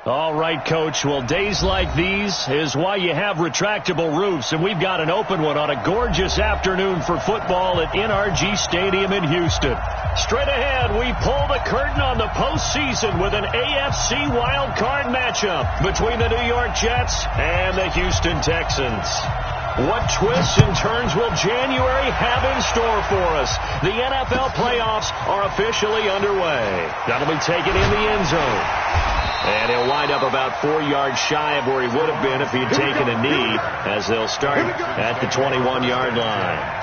All right, Coach. Well, days like these is why you have retractable roofs, and we've got an open one on a gorgeous afternoon for football at NRG Stadium in Houston. Straight ahead, we pull the curtain on the postseason with an AFC wildcard matchup between the New York Jets and the Houston Texans. What twists and turns will January have in store for us? The NFL playoffs are officially underway. That'll be taken in the end zone. And he'll wind up about 4 yards shy of where he would have been if he'd taken a knee, as they'll start at the 21-yard line.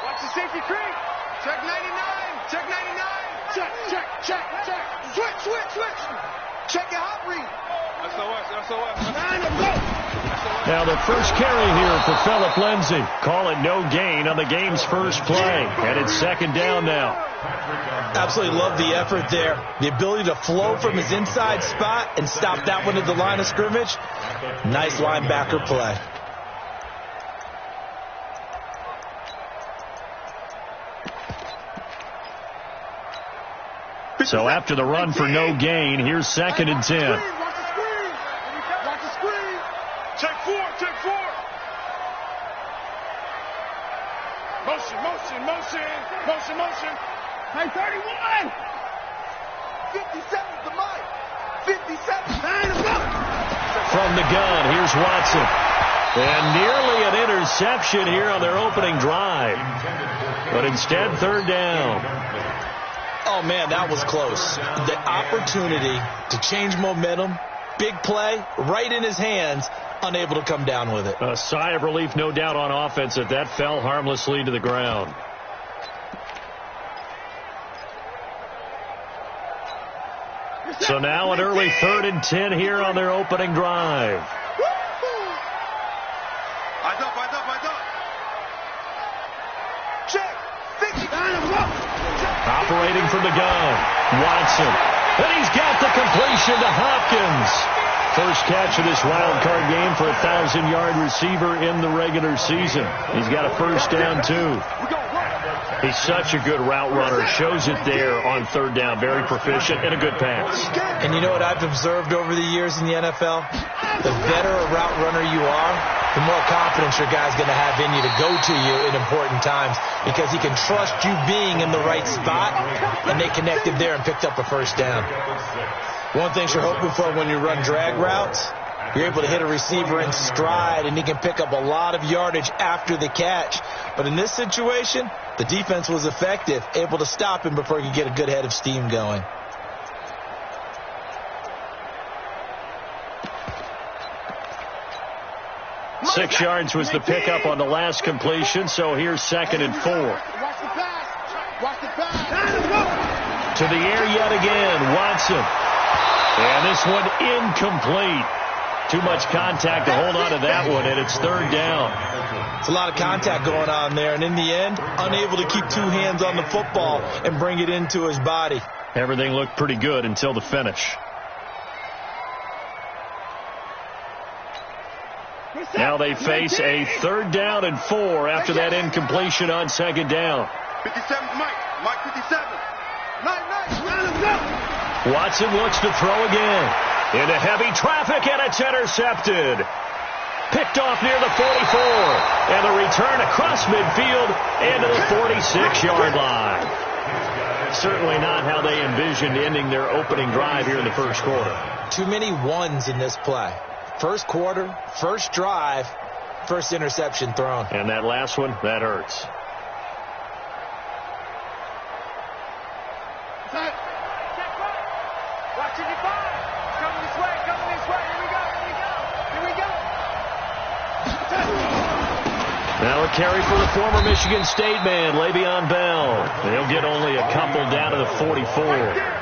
Watch the safety creep. Check 99. Check 99. Check. Switch. Check your hot read. SOS. Now the first carry here for Phillip Lindsay. Call it no gain on the game's first play. And it's second down now. Absolutely love the effort there. The ability to flow from his inside spot and stop that one at the line of scrimmage. Nice linebacker play. So after the run for no gain, here's 2nd and 10. Watch the screen. Check four. Motion. Hey, 31. 57's the mic. 57. From the gun, here's Watson. And nearly an interception here on their opening drive. But instead, 3rd down. Oh, man, that was close. The opportunity to change momentum, big play, right in his hands, unable to come down with it. A sigh of relief, no doubt, on offense that fell harmlessly to the ground. So now an early 3rd and 10 here on their opening drive. Eyes up. Check. 59. Operating from the gun, Watson. And he's got the completion to Hopkins. First catch of this wild card game for a 1,000-yard receiver in the regular season. He's got a first down, too. He's such a good route runner. Shows it there on 3rd down. Very proficient and a good pass. And you know what I've observed over the years in the NFL? The better a route runner you are, the more confidence your guy's going to have in you to go to you in important times, because he can trust you being in the right spot, and they connected there and picked up a first down. One thing you're hoping for when you run drag routes, you're able to hit a receiver in stride, and he can pick up a lot of yardage after the catch. But in this situation, the defense was effective, able to stop him before he could get a good head of steam going. Six yards was the pickup on the last completion, so here's 2nd and 4. Watch the pass. To the air yet again, Watson. And this one incomplete. Too much contact to hold on to that one, and it's 3rd down. It's a lot of contact going on there, and in the end, unable to keep 2 hands on the football and bring it into his body. Everything looked pretty good until the finish. Now they face a 3rd down and 4 after that incompletion on 2nd down. 57's Mike 57. Watson looks to throw again. Into heavy traffic, and it's intercepted. Picked off near the 44. And the return across midfield into the 46-yard line. Certainly not how they envisioned ending their opening drive here in the first quarter. Too many ones in this play. First quarter, first drive, first interception thrown. And that last one, that hurts. Watching you fire. Coming this way. Here we go. Now a carry for the former Michigan State man, Le'Veon Bell. They'll get only a couple down to the 44.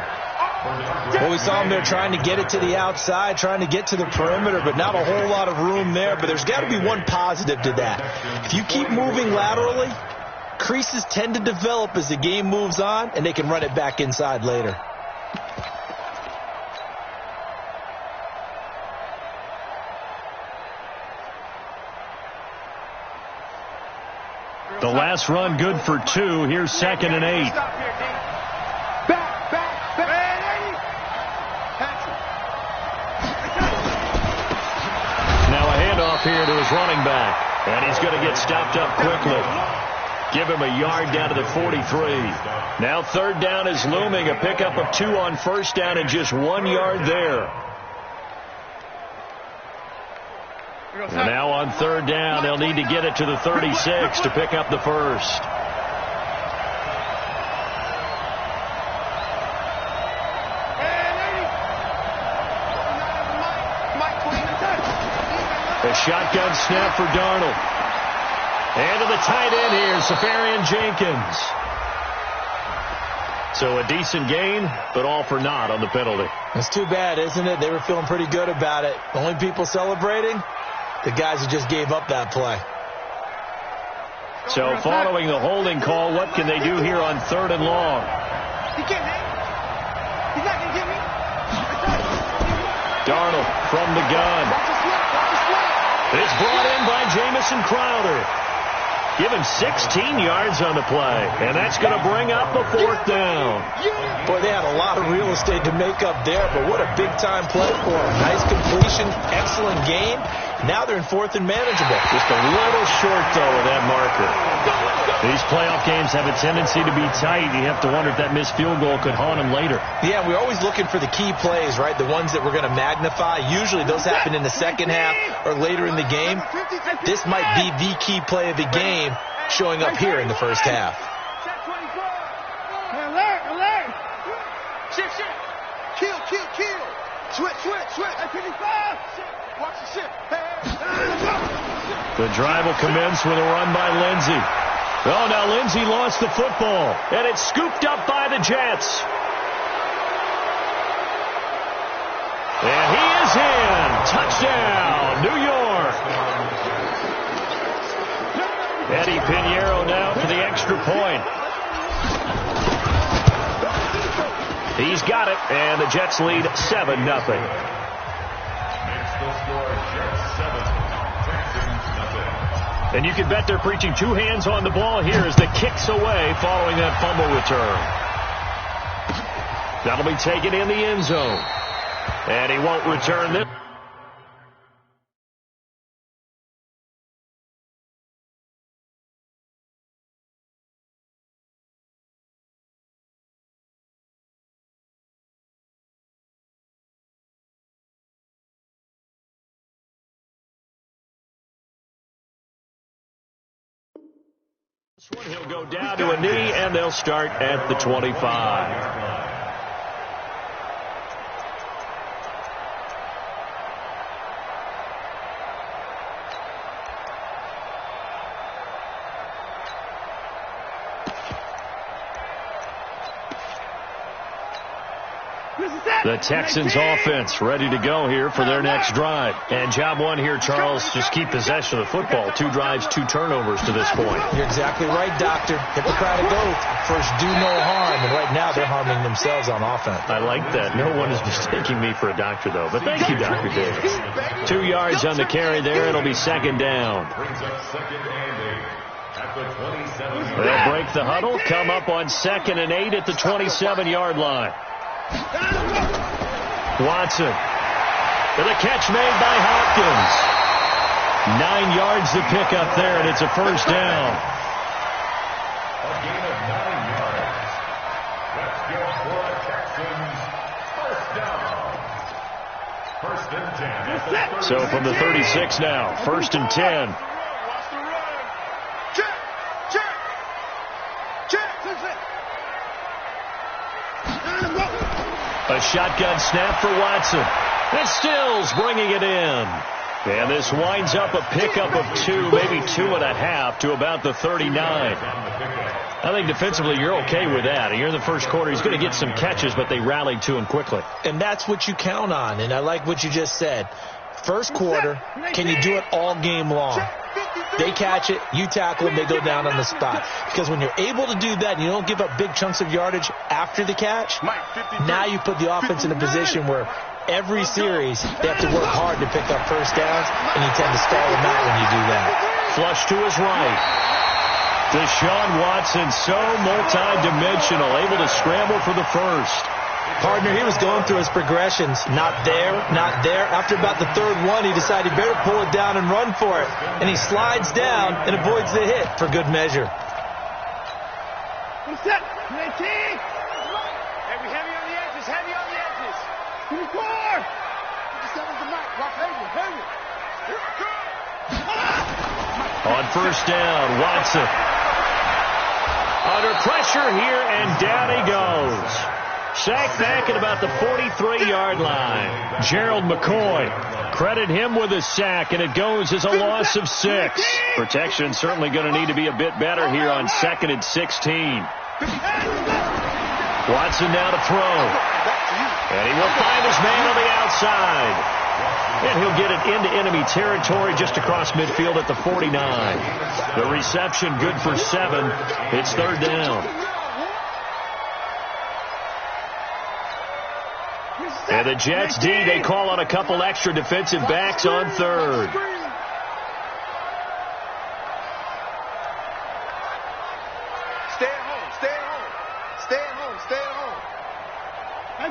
Well, we saw him there trying to get it to the outside, trying to get to the perimeter, but not a whole lot of room there. But there's got to be one positive to that. If you keep moving laterally, Creases tend to develop as the game moves on, and they can run it back inside later. The last run good for 2. Here's 2nd and 8. Now a handoff here to his running back. And he's going to get stopped up quickly. Give him a yard down to the 43. Now 3rd down is looming. A pickup of 2 on 1st down and just 1 yard there. And now on 3rd down, they'll need to get it to the 36 to pick up the 1st. A shotgun snap for Darnold. And to the tight end here, Safarian Jenkins. So a decent gain, but all for naught on the penalty. It's too bad, isn't it? They were feeling pretty good about it. The only people celebrating, the guys who just gave up that play. So following the holding call, what can they do here on 3rd and long? He can't hang. He's not going to get me. Darnold from the gun. It's brought in by Jamison Crowder. Give him 16 yards on the play, and that's going to bring up the 4th down. Boy, they had a lot of real estate to make up there, but what a big-time play for them. Nice completion, excellent game. Now they're in 4th and manageable. Just a little short, though, of that marker. These playoff games have a tendency to be tight. You have to wonder if that missed field goal could haunt them later. Yeah, we're always looking for the key plays, right? The ones that we're going to magnify. Usually those happen in the second half or later in the game. This might be the key play of the game showing up here in the first half. Alert! Shift. Kill. Switch. Watch the shift. The drive will commence with a run by Lindsey. Oh, now Lindsey lost the football, and it's scooped up by the Jets. And he is in. Touchdown, New York. Eddie Pinheiro now for the extra point. He's got it, and the Jets lead 7-0. And you can bet they're preaching 2 hands on the ball here as the kick's away following that fumble return. That'll be taken in the end zone. And he won't return this. This one, he'll go down to a knee, and they'll start at the 25. The Texans offense ready to go here for their next drive. And job one here, Charles, just keep possession of the football. 2 drives, 2 turnovers to this point. You're exactly right, Doctor. Hippocratic oath. First, do no harm. And right now, they're harming themselves on offense. I like that. No one is mistaking me for a doctor, though. But thank you, Dr. Davis. 2 yards on the carry there. It'll be 2nd down. They'll break the huddle, come up on 2nd and 8 at the 27-yard line. Watson. And the catch made by Hopkins. 9 yards to pick up there, and it's a first down. A gain of 9 yards. Let's go for a Texans first down. 1st and 10. So from the 36 now, 1st and 10. A shotgun snap for Watson. And Stills bringing it in. And this winds up a pickup of 2, maybe 2.5 to about the 39. I think defensively you're okay with that. Here in the first quarter, he's going to get some catches, but they rallied to him quickly. And that's what you count on. And I like what you just said. First quarter, can you do it all game long? They catch it, you tackle them, they go down on the spot. Because when you're able to do that and you don't give up big chunks of yardage after the catch, now you put the offense in a position where every series they have to work hard to pick up first downs, and you tend to stall them out when you do that. Flush to his right. Deshaun Watson, so multi-dimensional, able to scramble for the first. Partner, he was going through his progressions. Not there, not there. After about the third one, he decided he better pull it down and run for it. And he slides down and avoids the hit for good measure. What's that? 19. Heavy on the edges, heavy on the edges. 24. 57's the mark. Rock heavy. Here I come. On first down, Watson. Under pressure here, and down he goes. Sacked back at about the 43-yard line. Gerald McCoy, credit him with a sack, and it goes as a loss of 6. Protection certainly going to need to be a bit better here on 2nd and 16. Watson now to throw. And he will find his man on the outside. And he'll get it into enemy territory just across midfield at the 49. The reception good for 7. It's third down. And the Jets D, they call on a couple extra defensive backs on third. Stay at home.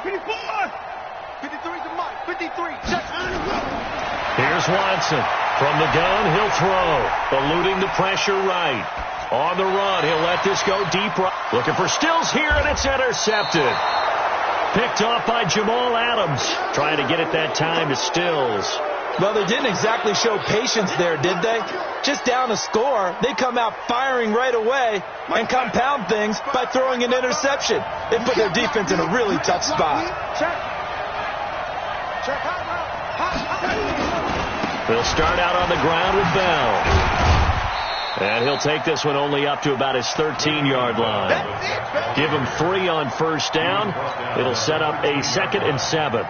54. 53 to Mike. 53. Check. Here's Watson. From the gun, he'll throw. Eluding the pressure right. On the run, he'll let this go deep right. Looking for Stills here, and it's intercepted. Picked off by Jamal Adams. Trying to get it that time to Stills. Well, they didn't exactly show patience there, did they? Just down a score, they come out firing right away and compound things by throwing an interception. They put their defense in a really tough spot. They'll start out on the ground with Bell. And he'll take this one only up to about his 13-yard line. Give him 3 on first down. It'll set up a 2nd and 7.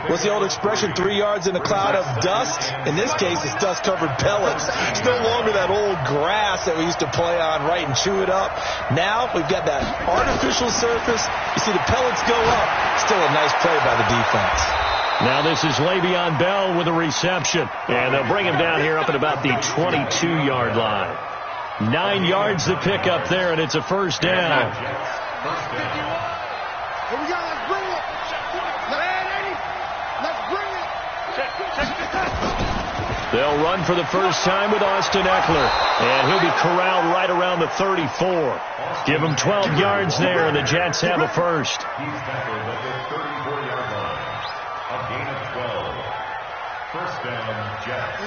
What's the old expression, 3 yards in a cloud of dust? In this case, it's dust-covered pellets. It's no longer that old grass that we used to play on, right, and chew it up. Now we've got that artificial surface. You see the pellets go up. Still a nice play by the defense. Now this is Le'Veon Bell with a reception. And they'll bring him down here up at about the 22-yard line. 9 yards to pick up there, and it's a first down. Here we go. Let's bring it. Let's bring it. They'll run for the first time with Austin Eckler. And he'll be corralled right around the 34. Give him 12 yards there, and the Jets have a first.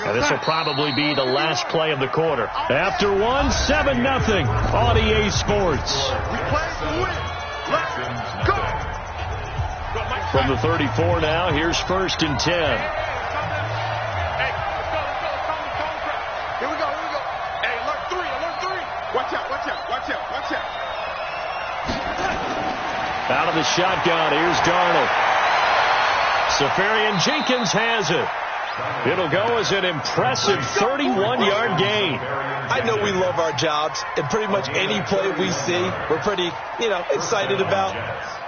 And this will probably be the last play of the quarter. After 1, 7-0 on EA Sports. We play to win. Let's go. From the 34 now, here's 1st and 10. Hey, here we go. Hey, alert 3. Watch out. Out of the shotgun, here's Darnold. Safarian Jenkins has it. It'll go as an impressive 31-yard gain. I know we love our jobs, and pretty much any play we see, we're pretty, excited about.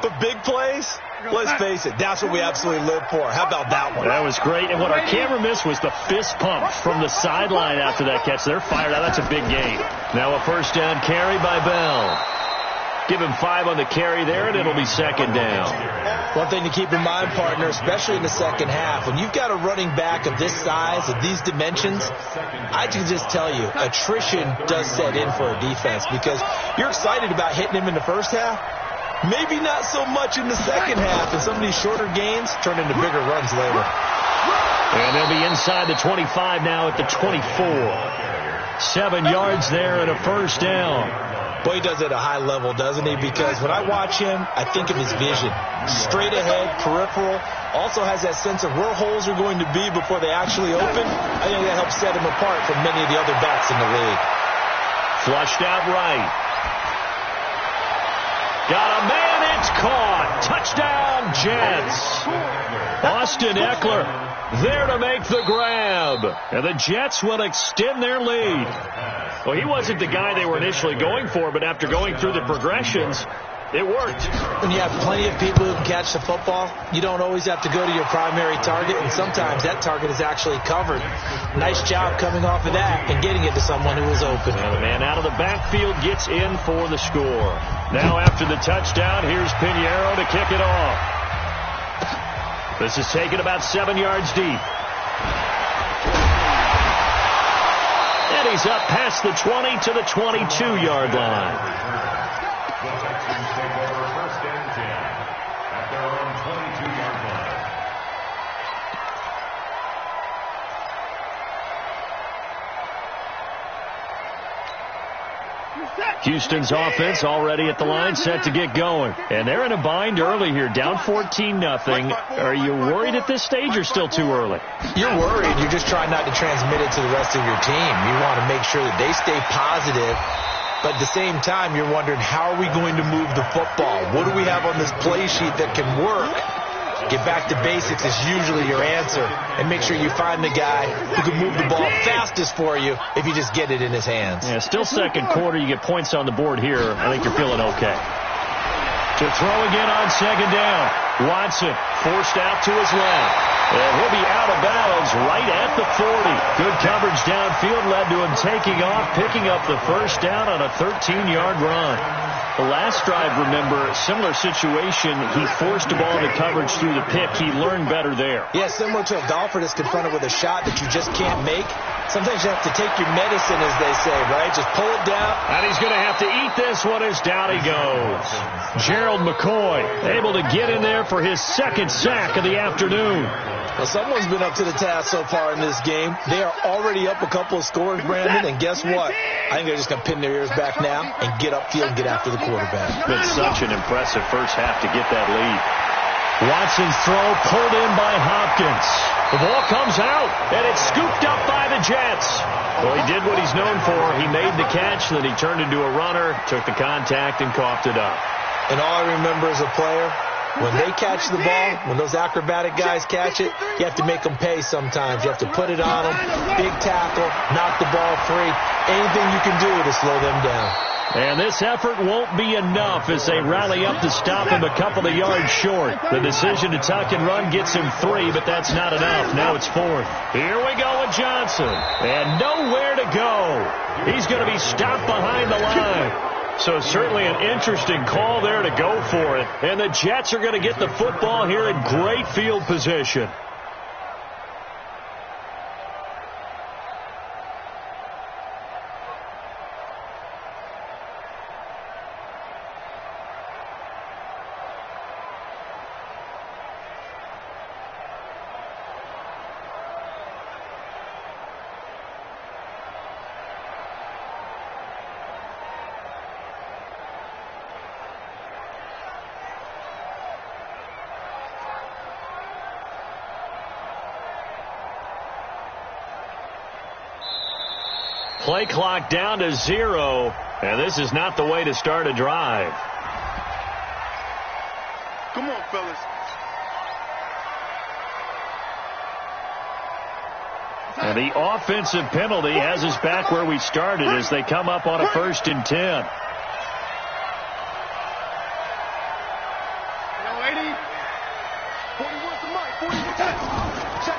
But big plays, let's face it, that's what we absolutely live for. How about that one? That was great, and what our camera missed was the fist pump from the sideline after that catch. They're fired out. That's a big gain. Now a first down carry by Bell. Give him 5 on the carry there, and it'll be 2nd down. One thing to keep in mind, partner, especially in the second half, when you've got a running back of this size, of these dimensions, I can just tell you, attrition does set in for a defense because you're excited about hitting him in the first half. Maybe not so much in the second half, and some of these shorter gains turn into bigger runs later. And they'll be inside the 25 now at the 24. 7 yards there and a first down. Boy, he does it at a high level, doesn't he? Because when I watch him, I think of his vision. Straight ahead, peripheral. Also has that sense of where holes are going to be before they actually open. I think that helps set him apart from many of the other backs in the league. Flushed out right. Got a man at It's caught. Touchdown, Jets. Austin Eckler there to make the grab. And the Jets will extend their lead. Well, he wasn't the guy they were initially going for, but after going through the progressions, it worked. When you have plenty of people who can catch the football, you don't always have to go to your primary target, and sometimes that target is actually covered. Nice job coming off of that and getting it to someone who was open. And the man out of the backfield gets in for the score. Now after the touchdown, here's Pinheiro to kick it off. This is taken about 7 yards deep. And he's up past the 20 to the 22-yard line. The Texans take over first and 10 at their own 22-yard line. Houston's offense already at the line, set to get going. And they're in a bind early here, down 14-0. Are you worried at this stage or still too early? You're worried. You're just trying not to transmit it to the rest of your team. You want to make sure that they stay positive. But at the same time, you're wondering, how are we going to move the football? What do we have on this play sheet that can work? Get back to basics is usually your answer. And make sure you find the guy who can move the ball fastest for you if you just get it in his hands. Yeah, still second quarter. You get points on the board here. I think you're feeling okay. To throw again on second down. Watson forced out to his left. And he'll be out of bounds right at the 40. Good coverage downfield led to him taking off, picking up the first down on a 13-yard run. The last drive, remember, similar situation. He forced a ball into coverage through the pick. He learned better there. Yeah, similar to a golfer that's confronted with a shot that you just can't make. Sometimes you have to take your medicine, as they say, right? Just pull it down. And he's going to have to eat this one as down he goes. Gerald McCoy able to get in there for his second sack of the afternoon. Well, someone's been up to the task so far in this game. They are already up a couple of scores, Brandon, and guess what? I think they're just going to pin their ears back now and get upfield and get after the quarterback. Been such an impressive first half to get that lead. Watson's throw pulled in by Hopkins. The ball comes out, and it's scooped up by the Jets. Well, he did what he's known for. He made the catch, then he turned into a runner, took the contact, and coughed it up. And all I remember as a player, when they catch the ball, when those acrobatic guys catch it, you have to make them pay sometimes. You have to put it on them, big tackle, knock the ball free. Anything you can do to slow them down. And this effort won't be enough as they rally up to stop him a couple of yards short. The decision to tuck and run gets him 3, but that's not enough. Now it's 4th. Here we go with Johnson. And nowhere to go. He's going to be stopped behind the line. So certainly an interesting call there to go for it. And the Jets are going to get the football here in great field position. Play clock down to 0, and this is not the way to start a drive. Come on, fellas. And the offensive penalty has us back where we started as they come up on a 1st and 10.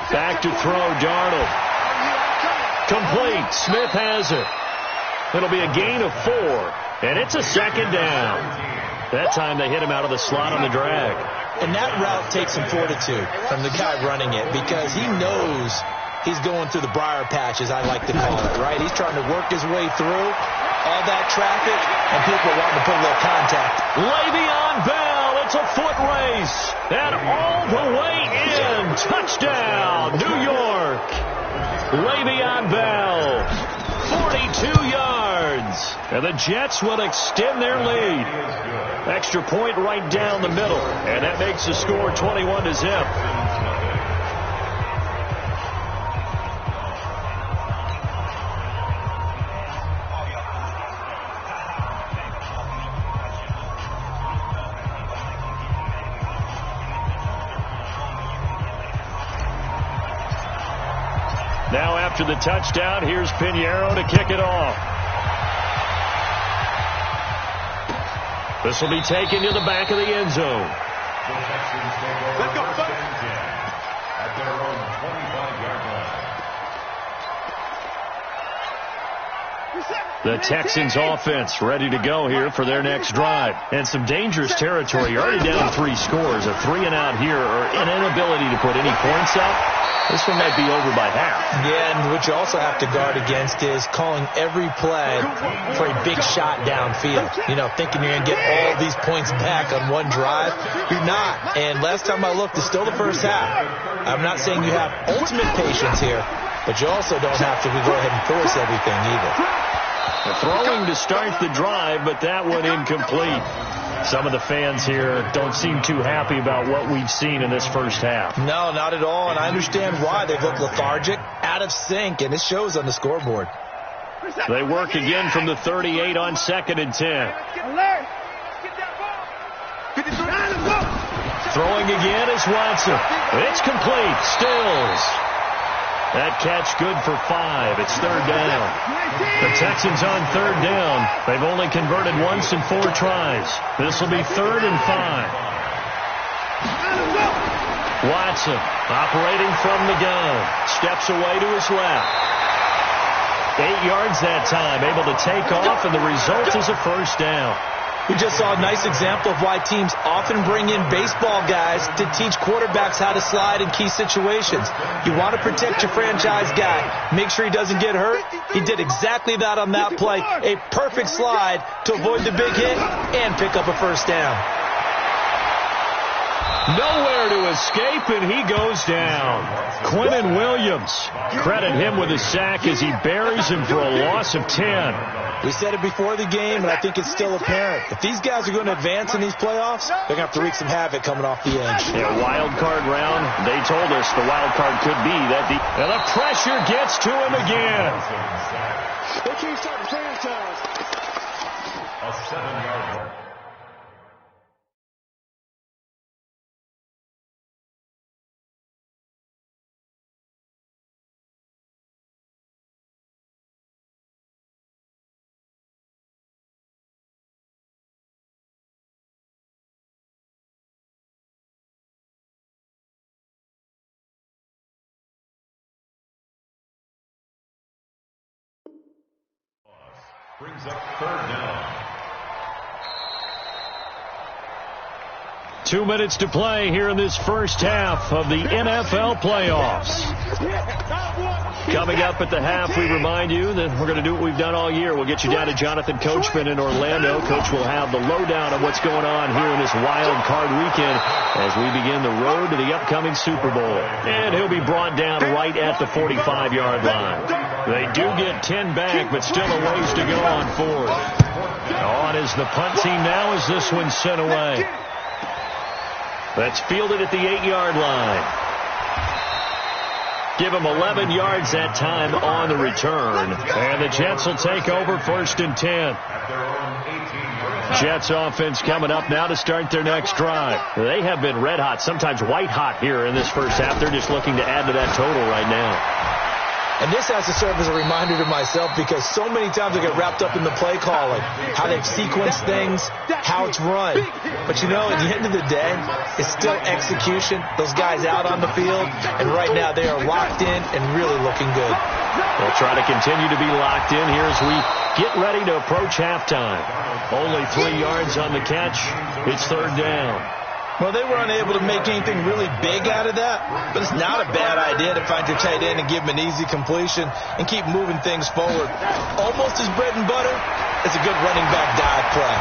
Back to throw, Darnold. Complete. Smith has it. It'll be a gain of 4, and it's a 2nd down. That time they hit him out of the slot on the drag. And that route takes some fortitude from the guy running it because he knows he's going through the briar patch, as I like to call it, right? He's trying to work his way through all that traffic, and people wanting to put a little contact. Le'Veon Bell, it's a foot race, and all the way in. Touchdown, New York. Le'Veon Bell, 42 yards. And the Jets will extend their lead. Extra point right down the middle. And that makes the score 21-0. after the touchdown. Here's Pinheiro to kick it off. This will be taken to the back of the end zone. The Texans take over first and 10 at their own 25-yard line. The Texans offense ready to go here for their next drive. And some dangerous territory. You're already down 3 scores. A 3-and-out here or an inability to put any points up. This one might be over by half. Yeah, and what you also have to guard against is calling every play for a big shot downfield. You know, thinking you're going to get all these points back on one drive. You're not. And last time I looked, it's still the first half. I'm not saying you have ultimate patience here, but you also don't have to go ahead and force everything either. They're throwing to start the drive, but that one incomplete. Some of the fans here don't seem too happy about what we've seen in this first half. No, not at all, and I understand why. They've looked lethargic, out of sync, and it shows on the scoreboard. They work again from the 38 on 2nd and 10. Throwing again is Watson. It's complete. Stills. That catch good for 5. It's 3rd down. The Texans on 3rd down. They've only converted once in 4 tries. This will be 3rd and 5. Watson operating from the gun. Steps away to his left. 8 yards that time. Able to take off, and the result is a first down. We just saw a nice example of why teams often bring in baseball guys to teach quarterbacks how to slide in key situations. You want to protect your franchise guy. Make sure he doesn't get hurt. He did exactly that on that play. A perfect slide to avoid the big hit and pick up a first down. Nowhere to escape, and he goes down. Quinnen Williams. Credit him with a sack as he buries him for a loss of 10. We said it before the game, and I think it's still apparent. If these guys are going to advance in these playoffs, they're going to have to wreak some havoc coming off the edge. Yeah, wild card round. They told us the wild card could be that. And the pressure gets to him again. They can't stop the franchise. A 7-yard run. Brings up 3rd down. 2 minutes to play here in this first half of the NFL playoffs. Coming up at the half, we remind you that we're going to do what we've done all year. We'll get you down to Jonathan Coachman in Orlando. Coach will have the lowdown on what's going on here in this wild card weekend as we begin the road to the upcoming Super Bowl. And he'll be brought down right at the 45-yard line. They do get 10 back, but still a ways to go on 4th. On is the punt team now as this one's sent away. That's fielded at the 8-yard line. Give him 11 yards that time on the return. And the Jets will take over 1st and 10. Jets offense coming up now to start their next drive. They have been red hot, sometimes white hot here in this first half. They're just looking to add to that total right now. And this has to serve as a reminder to myself because so many times I get wrapped up in the play calling, how they've sequenced things, how it's run. But, you know, at the end of the day, it's still execution. Those guys out on the field, and right now they are locked in and really looking good. They'll try to continue to be locked in here as we get ready to approach halftime. Only 3 yards on the catch. It's 3rd down. Well, they were unable to make anything really big out of that, but it's not a bad idea to find your tight end and give him an easy completion and keep moving things forward. Almost as bread and butter as a good running back dive play.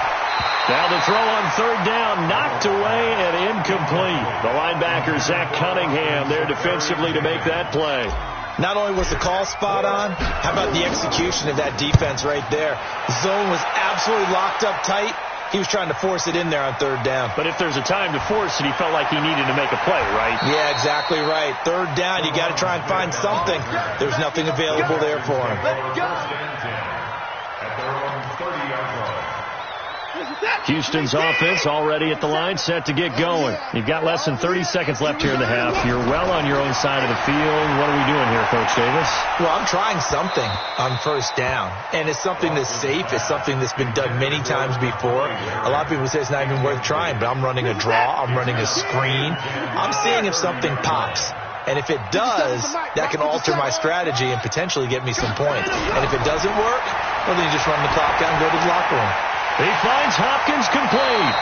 Now the throw on 3rd down, knocked away and incomplete. The linebacker, Zach Cunningham, there defensively to make that play. Not only was the call spot on, how about the execution of that defense right there? The zone was absolutely locked up tight. He was trying to force it in there on 3rd down. But if there's a time to force it, he felt like he needed to make a play, right? Yeah, exactly right. 3rd down, you got to try and find something. There's nothing available there for him. At their own 30-yard line. Houston's offense already at the line, set to get going. You've got less than 30 seconds left here in the half. You're well on your own side of the field. What are we doing here, Coach Davis? Well, I'm trying something on first down, and it's something that's safe. It's something that's been done many times before. A lot of people say it's not even worth trying, but I'm running a draw. I'm running a screen. I'm seeing if something pops. And if it does, that can alter my strategy and potentially get me some points. And if it doesn't work, well, then you just run the clock down and go to the locker room. He finds Hopkins complete.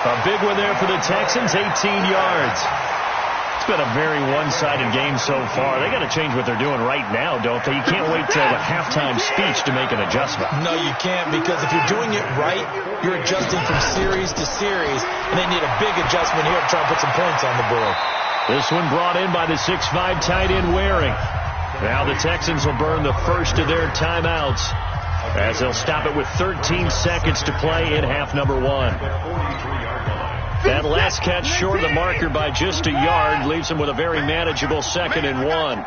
A big one there for the Texans, 18 yards. It's been a very one-sided game so far. They got to change what they're doing right now, don't they? You can't wait till the halftime speech to make an adjustment. No, you can't, because if you're doing it right, you're adjusting from series to series, and they need a big adjustment here to try and put some points on the board. This one brought in by the 6'5" tight end Waring. Now the Texans will burn the first of their timeouts as they'll stop it with 13 seconds to play in half number one. That last catch short of the marker by just a yard leaves him with a very manageable 2nd and 1.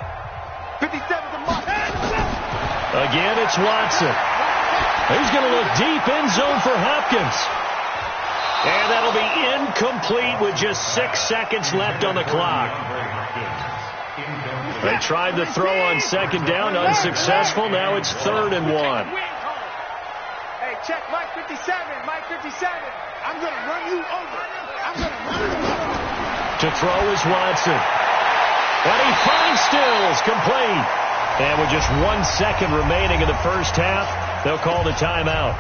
Again, it's Watson. He's going to look deep end zone for Hopkins. And that'll be incomplete with just 6 seconds left on the clock. They tried to throw on 2nd down, unsuccessful. Now it's 3rd and 1. Hey, check Mike 57. Mike 57. I'm going to run you over. I'm going to run you over. To throw is Watson. And he finds Stills, complete. And with just 1 second remaining in the first half, they'll call the timeout.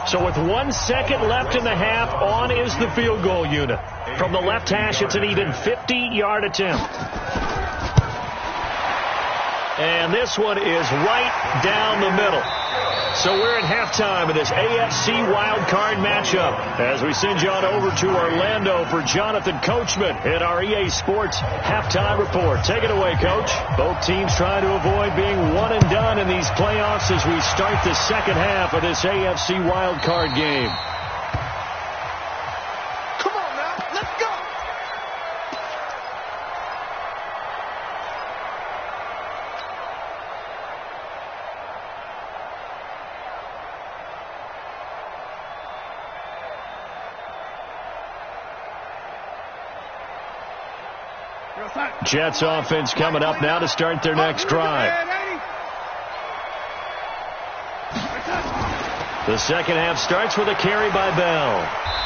So with 1 second left in the half, on is the field goal unit. From the left hash, it's an even 50-yard attempt. And this one is right down the middle. So we're at halftime of this AFC wildcard matchup as we send you on over to Orlando for Jonathan Coachman in our EA Sports halftime report. Take it away, Coach. Both teams trying to avoid being one and done in these playoffs as we start the second half of this AFC wildcard game. Come on now, let's go. Jets offense coming up now to start their next drive. The second half starts with a carry by Bell.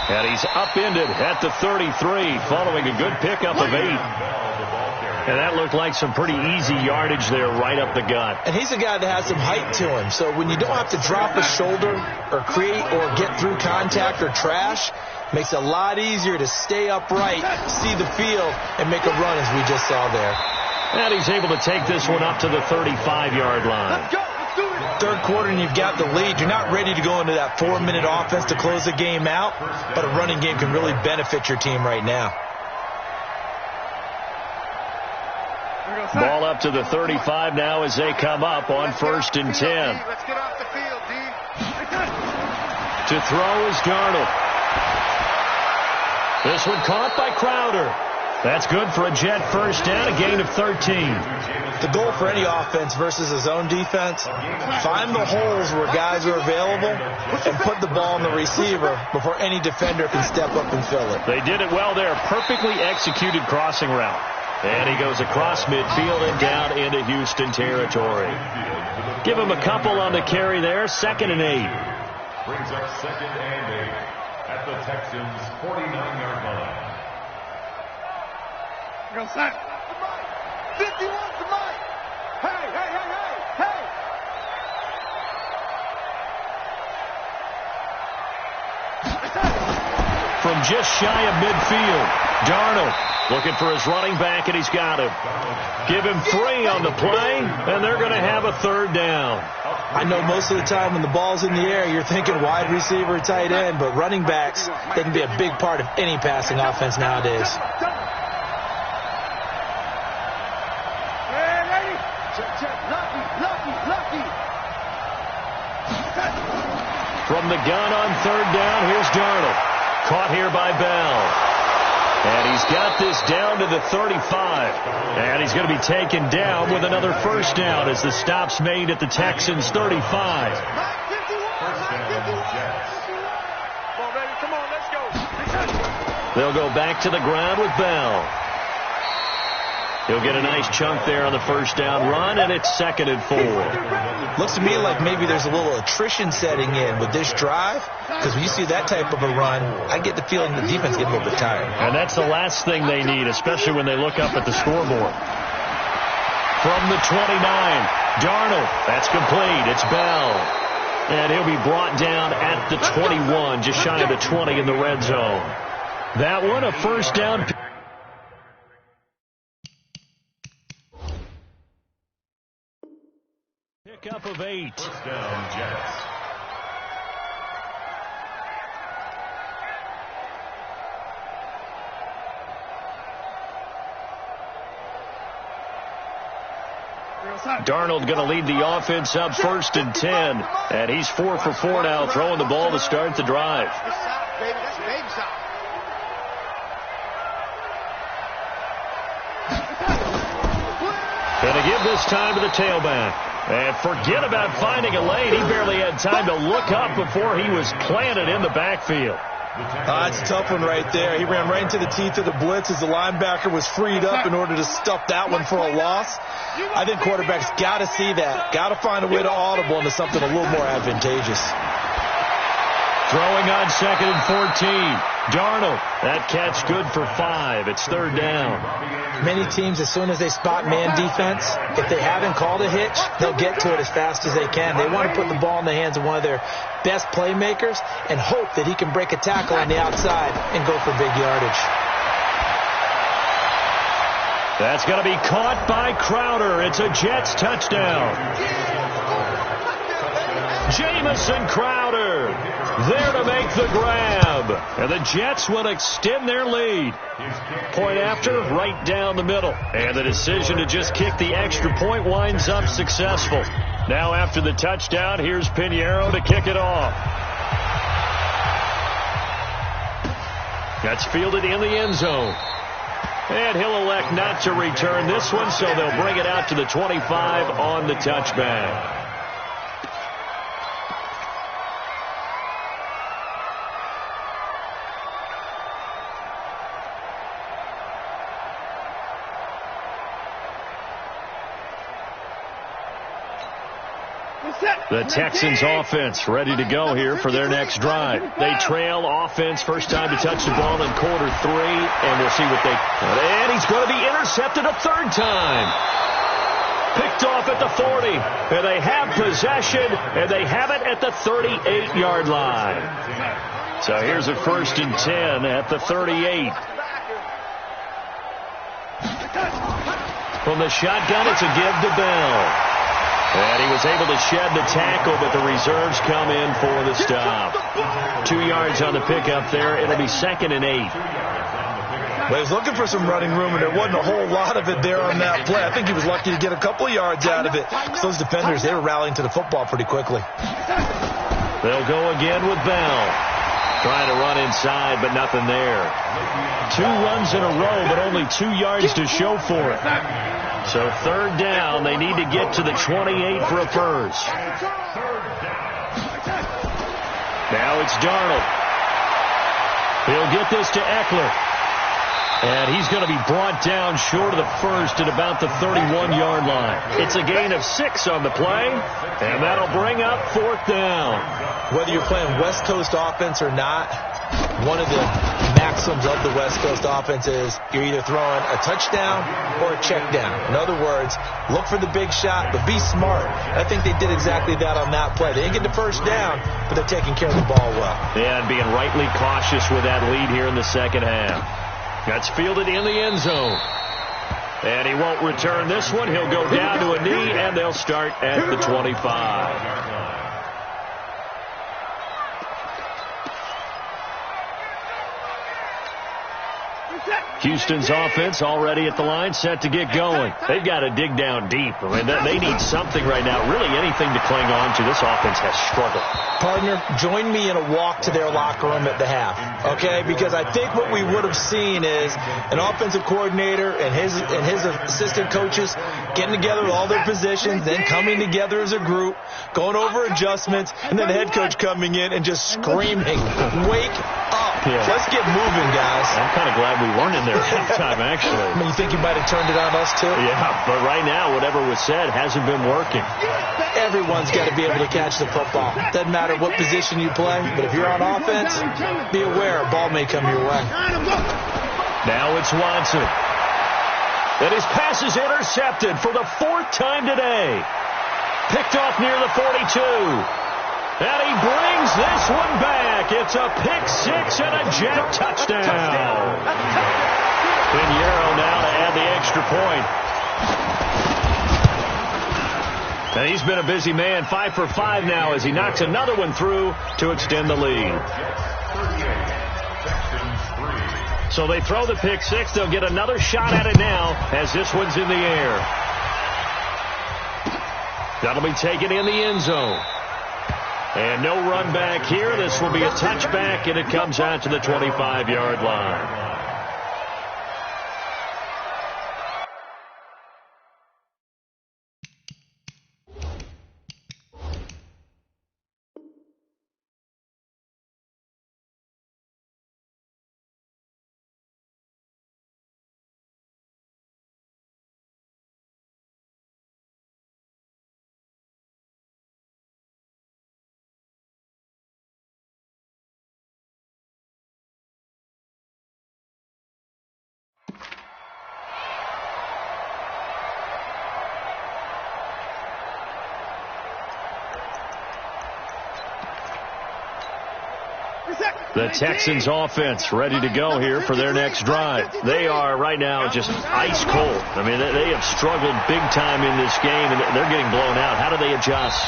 And he's upended at the 33 following a good pickup of 8. And that looked like some pretty easy yardage there right up the gut. And he's a guy that has some height to him. So when you don't have to drop a shoulder or create or get through contact or trash, makes it a lot easier to stay upright, see the field, and make a run as we just saw there. And he's able to take this one up to the 35-yard line. Let's go. Let's do it. Third quarter and you've got the lead. You're not ready to go into that 4-minute offense to close the game out, but a running game can really benefit your team right now. Ball up to the 35 now as they come up on 1st and 10. Let's get off the field, D. To throw is Darnold. This one caught by Crowder. That's good for a Jet first down, a gain of 13. The goal for any offense versus a zone defense, find the holes where guys are available and put the ball on the receiver before any defender can step up and fill it. They did it well there. Perfectly executed crossing route. And he goes across midfield and down into Houston territory. Give him a couple on the carry there. 2nd and 8. Brings up 2nd and 8 at the Texans' 49-yard line. Go, son. 51 to Mike. Hey, hey, hey, hey, hey. From just shy of midfield, Darnold looking for his running back, and he's got him. Give him 3 on the play, and they're going to have a 3rd down. I know most of the time when the ball's in the air, you're thinking wide receiver, tight end, but running backs, they can be a big part of any passing offense nowadays. Hey, ready? Check. Lucky. From the gun on 3rd down, here's Darnold. Caught here by Bell. And he's got this down to the 35. And he's going to be taken down with another first down as the stop's made at the Texans' 35. They'll go back to the ground with Bell. He'll get a nice chunk there on the first down run, and it's 2nd and 4. Looks to me like maybe there's a little attrition setting in with this drive, because when you see that type of a run, I get the feeling the defense gets a little bit tired. And that's the last thing they need, especially when they look up at the scoreboard. From the 29, Darnold. That's complete. It's Bell. And he'll be brought down at the 21, just shy of the 20 in the red zone. That one, a first down. Pickup of 8. First down, Jets. Darnold going to lead the offense up 1st and 10. And he's 4 for 4 now, throwing the ball to start the drive. Going to give this time to the tailback. And forget about finding a lane. He barely had time to look up before he was planted in the backfield. It's a tough one right there. He ran right into the teeth of the blitz as the linebacker was freed up in order to stuff that one for a loss. I think quarterbacks got to see that. Got to find a way to audible into something a little more advantageous. Throwing on 2nd and 14. Darnold. That catch good for 5. It's 3rd down. Many teams, as soon as they spot man defense, if they haven't called a hitch, they'll get to it as fast as they can. They want to put the ball in the hands of one of their best playmakers and hope that he can break a tackle on the outside and go for big yardage. That's going to be caught by Crowder. It's a Jets touchdown. Jamison Crowder there to make the grab. And the Jets will extend their lead. Point after, right down the middle. And the decision to just kick the extra point winds up successful. Now after the touchdown, here's Pinheiro to kick it off. That's fielded in the end zone. And he'll elect not to return this one, so they'll bring it out to the 25 on the touchback. The Texans offense ready to go here for their next drive. They trail offense, first time to touch the ball in quarter 3, and we'll see what they... And he's going to be intercepted a 3rd time. Picked off at the 40, and they have possession, and they have it at the 38-yard line. So here's a 1st and 10 at the 38. From the shotgun, it's a give to Bell. And he was able to shed the tackle, but the reserves come in for the stop. 2 yards on the pickup there. It'll be 2nd and 8. Well, he was looking for some running room, and there wasn't a whole lot of it there on that play. I think he was lucky to get a couple of yards out of it. Because those defenders, they were rallying to the football pretty quickly. They'll go again with Bell. Trying to run inside, but nothing there. 2 runs in a row, but only 2 yards to show for it. So 3rd down, they need to get to the 28 for a first. Now it's Darnold. He'll get this to Eckler. And he's going to be brought down short of the first at about the 31-yard line. It's a gain of 6 on the play, and that'll bring up 4th down. Whether you're playing West Coast offense or not, one of the maxims of the West Coast offense is you're either throwing a touchdown or a check down. In other words, look for the big shot, but be smart. I think they did exactly that on that play. They didn't get the first down, but they're taking care of the ball well. Yeah, and being rightly cautious with that lead here in the second half. That's fielded in the end zone. And he won't return this one. He'll go down to a knee, and they'll start at the 25. Set. Houston's offense already at the line, set to get going. They've got to dig down deep. I mean, they need something right now, really anything to cling on to. This offense has struggled. Partner, join me in a walk to their locker room at the half, okay? Because I think what we would have seen is an offensive coordinator and his assistant coaches getting together with all their positions, then coming together as a group, going over adjustments, and then the head coach coming in and just screaming, "Wake up. Yeah. Let's get moving, guys." I'm kind of glad we weren't in there at halftime, actually. I mean, you think you might have turned it on us, too? Yeah, but right now, whatever was said hasn't been working. Everyone's got to be able to catch the football. Doesn't matter what position you play, but if you're on offense, be aware a ball may come your way. Now it's Watson. And his pass is intercepted for the 4th time today. Picked off near the 42. And he brings this one back. It's a pick 6 and a jet touchdown. Pinheiro now to add the extra point. And he's been a busy man, 5 for 5 now as he knocks another one through to extend the lead. So they throw the pick 6. They'll get another shot at it now as this one's in the air. That'll be taken in the end zone. And no run back here. This will be a touchback, and it comes out to the 25-yard line. The Texans offense ready to go here for their next drive. They are right now just ice cold. I mean, they have struggled big time in this game, and they're getting blown out. How do they adjust?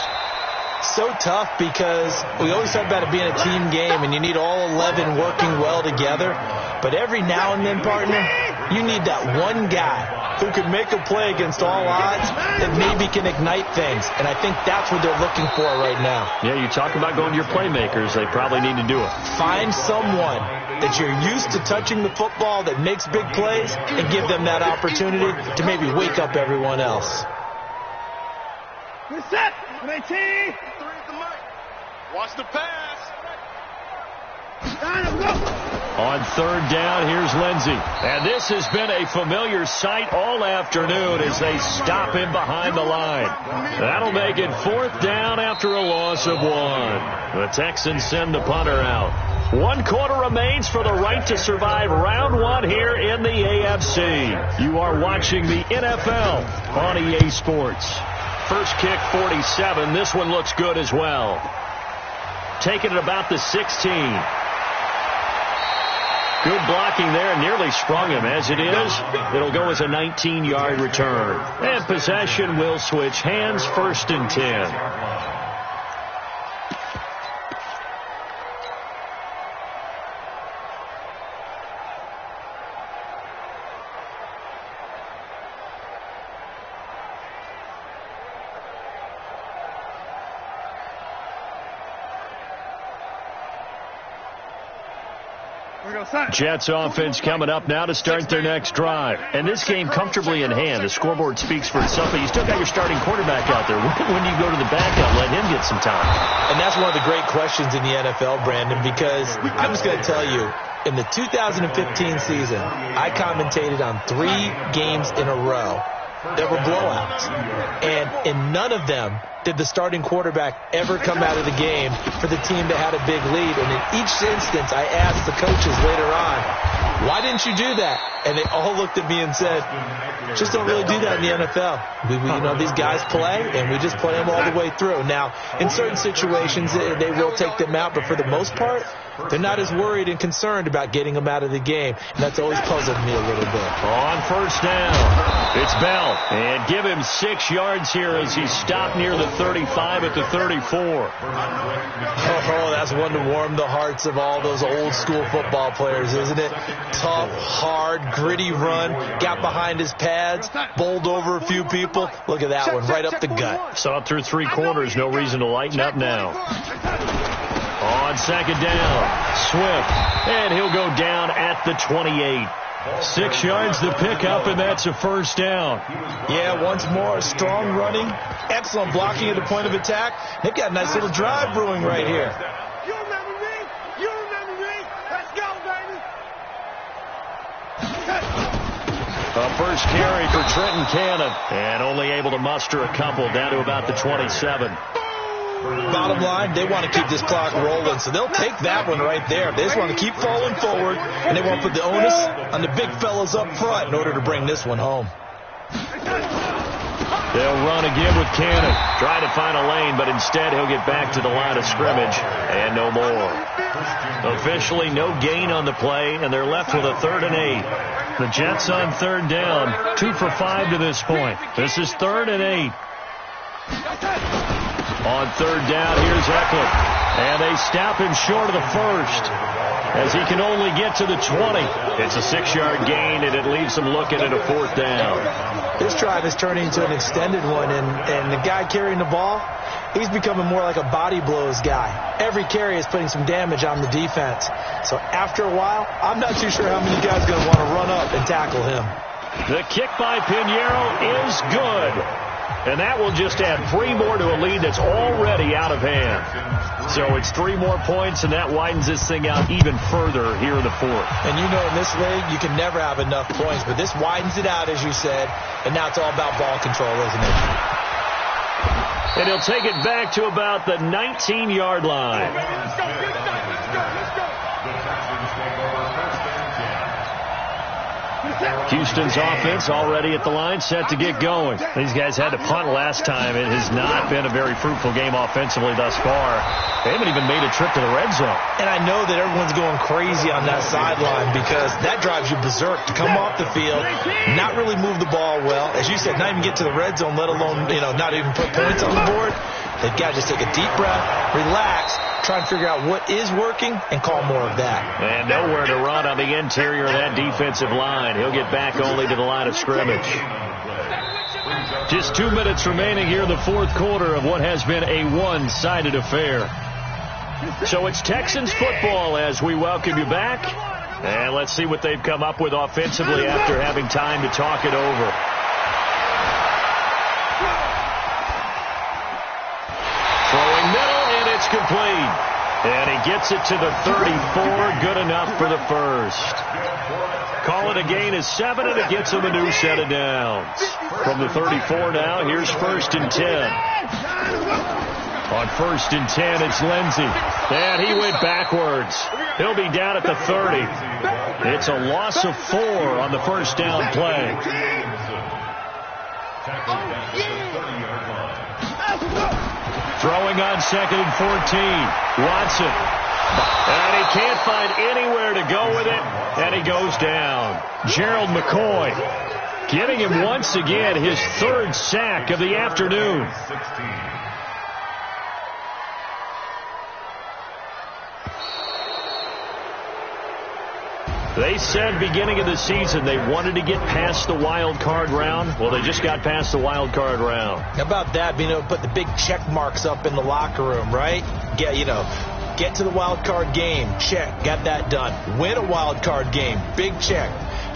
So tough because we always talk about it being a team game, and you need all 11 working well together. But every now and then, partner, you need that one guy who can make a play against all odds that maybe can ignite things. And I think that's what they're looking for right now. Yeah, you talk about going to your playmakers. They probably need to do it. Find someone that you're used to touching the football that makes big plays and give them that opportunity to maybe wake up everyone else. We're set. 19. Watch the pass. On 3rd down, here's Lindsey. And this has been a familiar sight all afternoon as they stop him behind the line. That'll make it 4th down after a loss of 1. The Texans send the punter out. 1 quarter remains for the right to survive round 1 here in the AFC. You are watching the NFL on EA Sports. First kick, 47. This one looks good as well. Taking it about the 16. Good blocking there, nearly sprung him. As it is, it'll go as a 19-yard return. And possession will switch hands, 1st and 10. Jets offense coming up now to start their next drive. And this game comfortably in hand. The scoreboard speaks for itself, but you still got your starting quarterback out there. When do you go to the backup, let him get some time? And that's one of the great questions in the NFL, Brandon, because I'm just going to tell you, in the 2015 season, I commentated on 3 games in a row that were blowouts. And in none of them did the starting quarterback ever come out of the game for the team that had a big lead. And in each instance, I asked the coaches later on, why didn't you do that? And they all looked at me and said, just don't really do that in the NFL. These guys play, and we just play them all the way through. Now, in certain situations, they will take them out, but for the most part, They're not as worried and concerned about getting him out of the game, and that's always puzzled me a little bit. On first down, it's Bell, and give him 6 yards here as he's stopped near the 35 at the 34. Oh, that's one to warm the hearts of all those old school football players, isn't it? Tough, hard, gritty run, got behind his pads, bowled over a few people. Look at that one, right up the gut. Saw through 3 quarters, no reason to lighten up now. On second down, Swift, and he'll go down at the 28. 6 yards to pick up, and that's a first down. Yeah, once more, strong running, excellent blocking at the point of attack. They've got a nice little drive brewing right here. You remember me? You remember me? Let's go, baby. A first carry for Trenton Cannon, and only able to muster a couple down to about the 27. Bottom line, they want to keep this clock rolling, so they'll take that one right there. They just want to keep falling forward, and they want to put the onus on the big fellas up front in order to bring this one home. They'll run again with Cannon, trying to find a lane, but instead he'll get back to the line of scrimmage, and no more. Officially no gain on the play, and they're left with a 3rd and 8. The Jets on 3rd down, 2 for 5 to this point. This is 3rd and 8. On 3rd down, here's Eckler. And they stop him short of the first as he can only get to the 20. It's a 6-yard gain, and it leaves him looking at a 4th down. This drive is turning into an extended one, and the guy carrying the ball, he's becoming more like a body blows guy. Every carry is putting some damage on the defense. So after a while, I'm not too sure how many guys are going to want to run up and tackle him. The kick by Pinheiro is good. And that will just add 3 more to a lead that's already out of hand. So it's 3 more points, and that widens this thing out even further here in the 4th. And you know, in this league, you can never have enough points, but this widens it out, as you said, and now it's all about ball control, isn't it? And he'll take it back to about the 19-yard line. Let's go. Houston's offense already at the line, set to get going. These guys had to punt last time. It has not been a very fruitful game offensively thus far. They haven't even made a trip to the red zone. And I know that everyone's going crazy on that sideline because that drives you berserk to come off the field, not really move the ball well. As you said, not even get to the red zone, let alone, not even put points on the board. They've got to just take a deep breath, relax, try and figure out what is working and call more of that. And nowhere to run on the interior of that defensive line. He'll get back only to the line of scrimmage. Just 2 minutes remaining here in the 4th quarter of what has been a one-sided affair. So it's Texans football as we welcome you back. And let's see what they've come up with offensively after having time to talk it over. Throwing middle, and it's complete. And he gets it to the 34, good enough for the first. Call it a gain of 7, and it gets him a new set of downs. From the 34 now, here's 1st and 10. On 1st and 10, it's Lindsey. And he went backwards. He'll be down at the 30. It's a loss of 4 on the first down play. Throwing on 2nd and 14. Watson. And he can't find anywhere to go with it. And he goes down. Gerald McCoy getting him once again his 3rd sack of the afternoon. They said beginning of the season they wanted to get past the wild card round. Well, they just got past the wild card round. How about that? Put the big check marks up in the locker room, right? Get to the wild card game. Check. Got that done. Win a wild card game. Big check.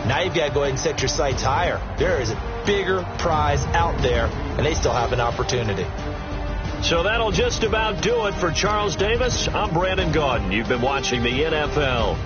Now you've got to go ahead and set your sights higher. There is a bigger prize out there, and they still have an opportunity. So that'll just about do it for Charles Davis. I'm Brandon Gaudin. You've been watching the NFL